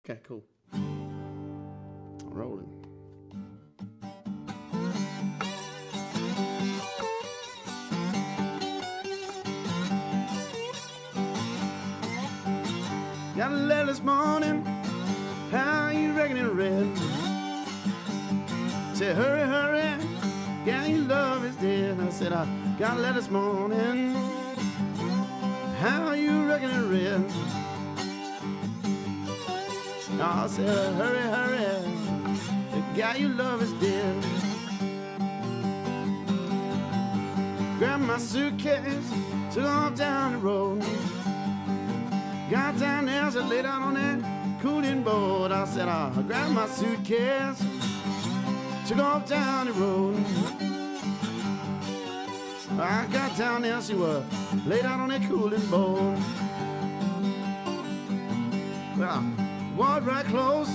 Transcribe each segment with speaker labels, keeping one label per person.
Speaker 1: Okay, cool. Rolling. Got a letter this morning. How you reckon it read? Said, hurry, hurry, yeah, your love is dead. I said, I got a letter this morning. How you reckon it read? I said, hurry, hurry, the guy you love is dead. Grabbed my suitcase, took off down the road. Got down there, so laid out on that cooling board. I said, I grabbed my suitcase, took off down the road. I got down there, she was laid out on that cooling board. Well, I walked right close,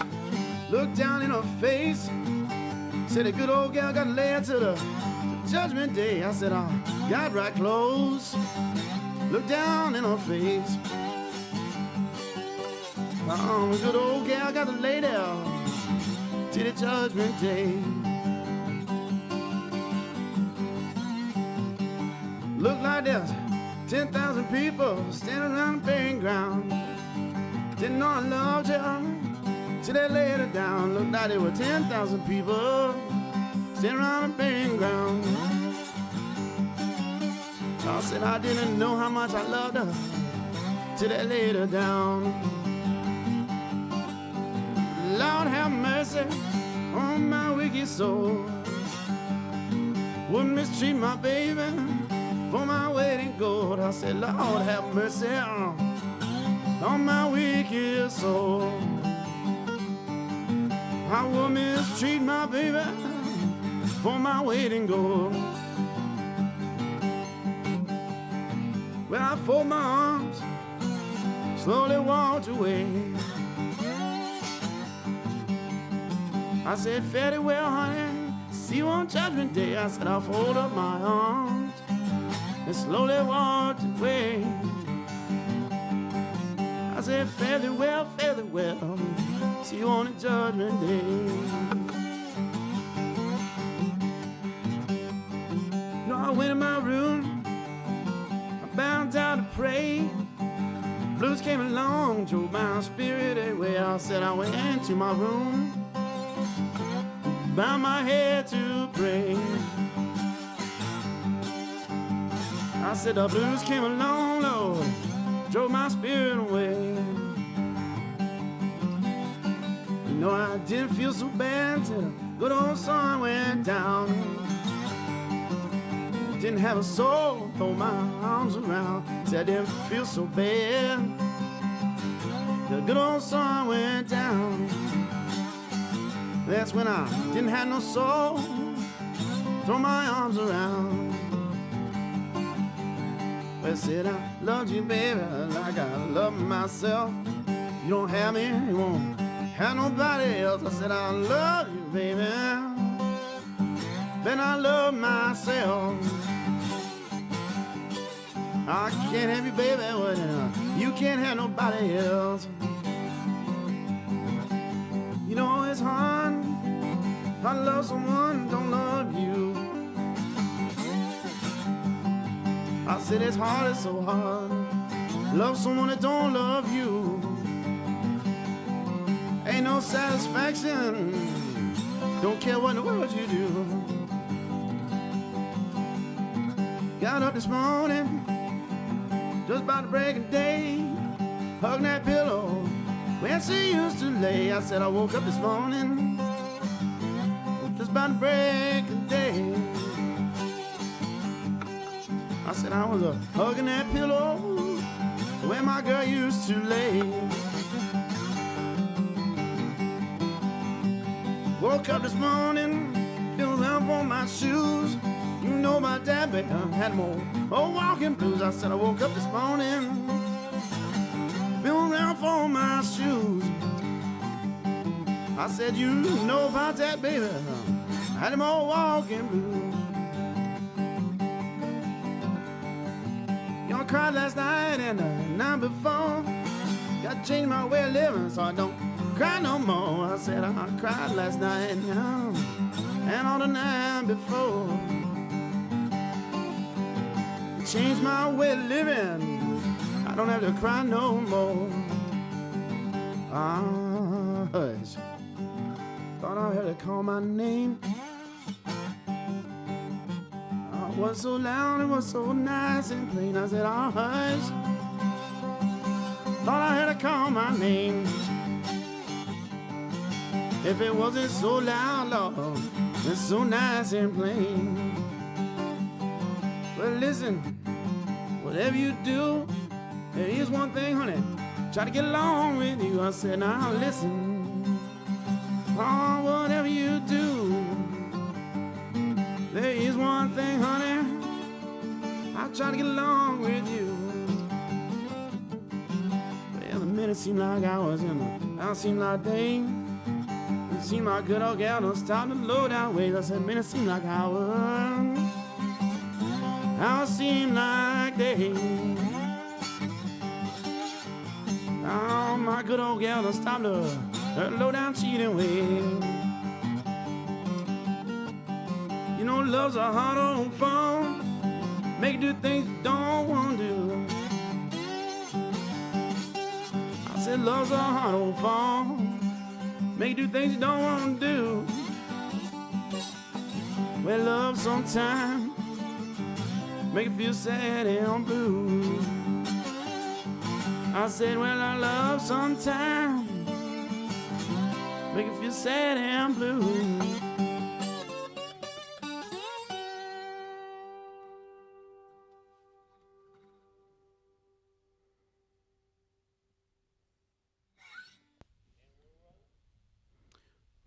Speaker 1: looked down in her face. Said, the good old gal got laid to the judgment day. I said, I got right close, looked down in her face. The good old gal got to lay down till the judgment day. Look like there's 10,000 people standing around the burying ground. Didn't know I loved her till they laid her down. Looked like there were 10,000 people standing around the burying ground. I said I didn't know how much I loved her till they laid her down. Lord have mercy on my wicked soul. Would mistreat my baby for my weight in gold. I said, Lord have mercy on my wicked soul. I would mistreat my baby for my weight in gold. Well, I fold my arms, slowly walked away. I said, fare thee well, honey, see you on Judgment Day. I said, I'll fold up my arms and slowly walked away. I said, fare thee well, see you on the Judgment Day. You know, I went in my room, I bowed down to pray. Blues came along, drove my spirit away. I said, I went into my room, bow my head to pray. I said the blues came along, Lord, drove my spirit away. You know, I didn't feel so bad till the good old sun went down. Didn't have a soul, throw my arms around. Said I didn't feel so bad. The good old sun went down. That's when I didn't have no soul, throw my arms around. Well, I said I loved you, baby, like I love myself. You don't have me, you won't have nobody else. I said I love you, baby, then I love myself. I can't have you, baby, when you can't have nobody else. You know it's hard, I love someone who don't love you. I said it's hard, it's so hard, love someone that don't love you. Ain't no satisfaction, don't care what in the world you do. Got up this morning, just about to break a day, hugging that pillow where she used to lay. I said I woke up this morning, just about to break a day. I said I was hugging that pillow where my girl used to lay. Woke up this morning, feeling around for my shoes. You know my dad, baby, had more walking blues. I said I woke up this morning, feeling around for my shoes. I said, you know about that, baby, I had them all walking blues. You know, I cried last night and the night before. Got to change my way of living so I don't cry no more. I said I cried last night now and all the night before. Changed my way of living. I don't have to cry no more. Ah, hush. Thought I heard her call my name. I was so loud, it was so nice and plain. I said, ah, hush. Thought I heard her call my name. If it wasn't so loud, Lord, it's so nice and plain. Well, listen, whatever you do, there is one thing, honey, try to get along with you. I said, now listen, oh, whatever you do, there is one thing, honey, I'll try to get along with you. Well, the minutes seemed like hours and the hours seemed like days. It seemed like good old gal don't stop to low down ways. I said, minutes seem like hours. Hours seem like days. Oh, my good old gal don't stop to her low down cheating ways. You know, love's a hard old phone. Make you do things you don't want to do. I said, love's a hard old phone. Make you do things you don't want to do. Well, love sometimes make you feel sad and blue. I said, well, I love sometimes make you feel sad and blue.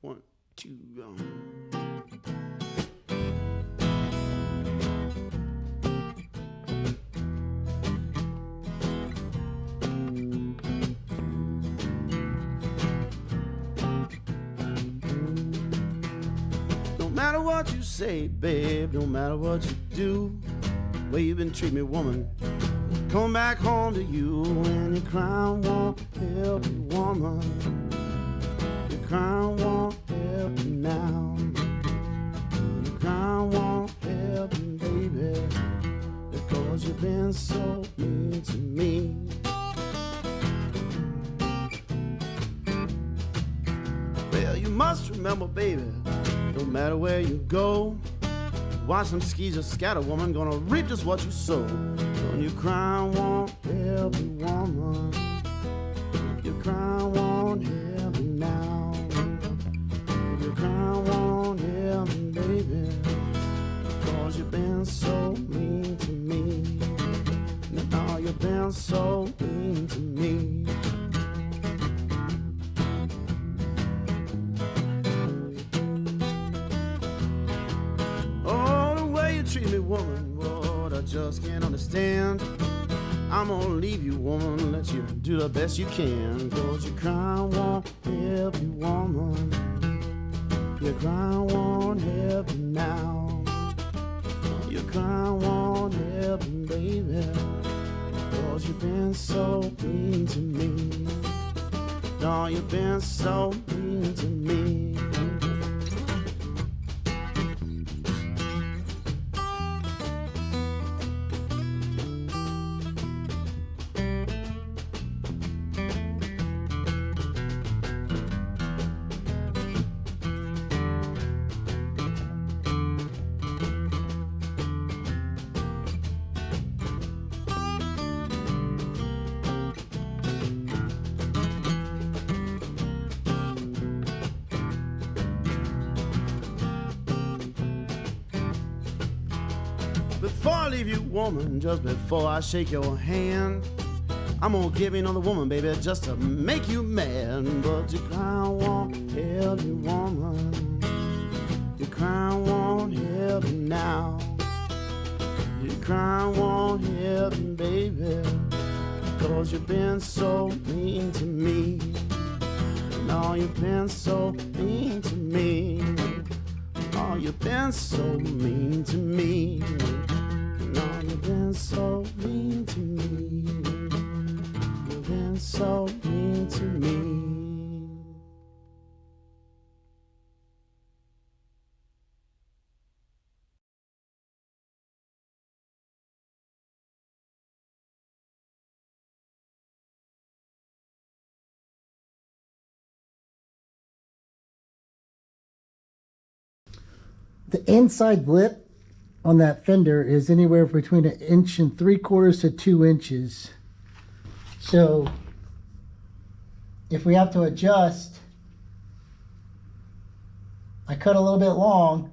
Speaker 1: One, two, No matter what you say, babe, no matter what you do, the way you've been treating me, woman, come back home to you. And your crown won't help you, woman. Your crown won't help you now. Your crown won't help you, baby, because you've been so mean to me. Well, you must remember, baby, no matter where you go, watch them skis just scatter, woman, gonna reap just what you sow. And your crown won't help you, woman. Your crown won't help you now. Your crown won't help me, baby, because you've been so mean to me. Now you've been so mean to me. Oh, the way you treat me, woman, what I just can't understand. I'm gonna leave you, woman, let you do the best you can, cause your crown won't help you, woman. Your crown won't help you now. Your crown won't help you, baby, cause you've been so mean to me. No, you've been so mean to me. Before I leave you, woman, just before I shake your hand, I'm gonna give you another woman, baby, just to make you mad. But your crown won't help you, woman. Your crown won't help you now. Your crown won't help you, baby, cause you've been so mean to me. No, you've been so mean to me. Oh, you've been so mean to me. No, you've been so mean to me. You've been so mean to me.
Speaker 2: The inside lip on that fender is anywhere between 1 3/4 to 2 inches. So if we have to adjust, I cut a little bit long,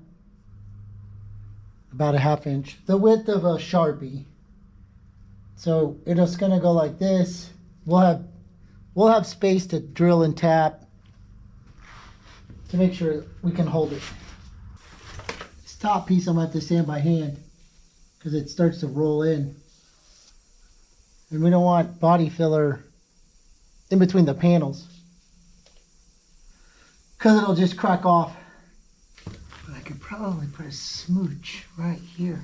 Speaker 2: about 1/2 inch, the width of a Sharpie. So it's gonna go like this. We'll have space to drill and tap to make sure we can hold it. This top piece I'm gonna have to sand by hand because it starts to roll in. And we don't want body filler in between the panels because it'll just crack off. But I could probably put a smooch right here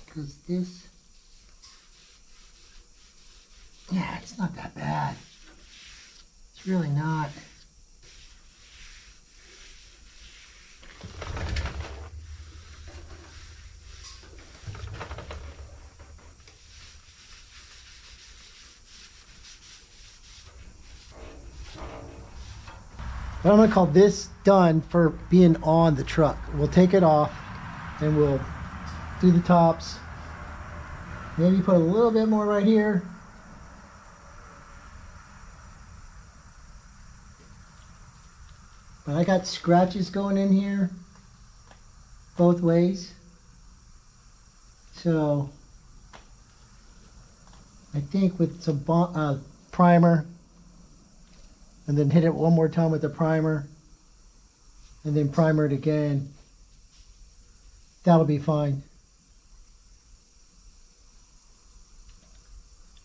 Speaker 2: because this, yeah, it's not that bad. It's really not. But I'm going to call this done for being on the truck. We'll take it off and we'll do the tops. Maybe put a little bit more right here. But I got scratches going in here both ways. So I think with some primer, and then hit it one more time with the primer, and then primer it again, that'll be fine.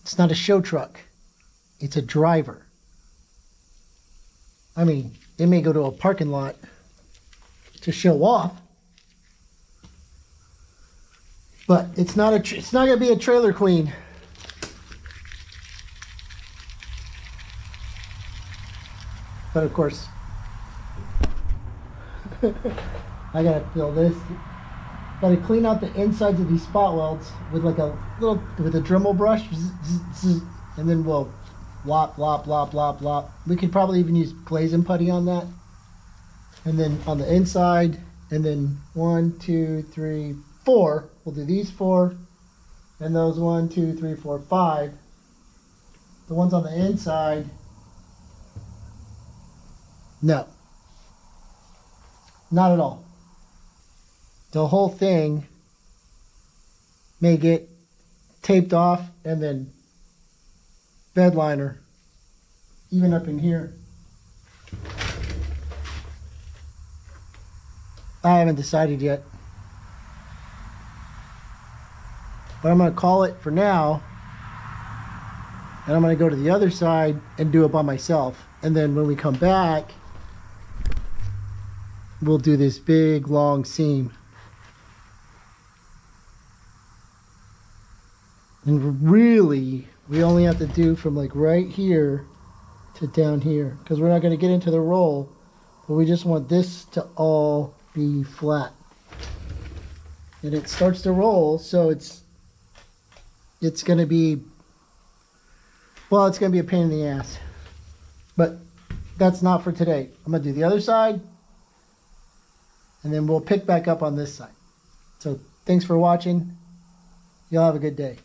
Speaker 2: It's not a show truck, it's a driver. I mean, it may go to a parking lot to show off, but it's not gonna be a trailer queen. But of course, I gotta fill this. Gotta clean out the insides of these spot welds with like a Dremel brush, and then we'll lop, lop, lop, lop, lop. We could probably even use glaze and putty on that. And then on the inside, and then 1, 2, 3, 4. We'll do these 4, and those 1, 2, 3, 4, 5. The ones on the inside, no, not at all. The whole thing may get taped off and then bed liner, even up in here. I haven't decided yet, but I'm going to call it for now, and I'm going to go to the other side and do it by myself. And then when we come back, we'll do this big long seam. And really, we only have to do from like right here to down here, because we're not going to get into the roll, but we just want this to all be flat. And it starts to roll, so it's going to be, well, it's going to be a pain in the ass. But that's not for today. I'm going to do the other side, and then we'll pick back up on this side. So thanks for watching. Y'all have a good day.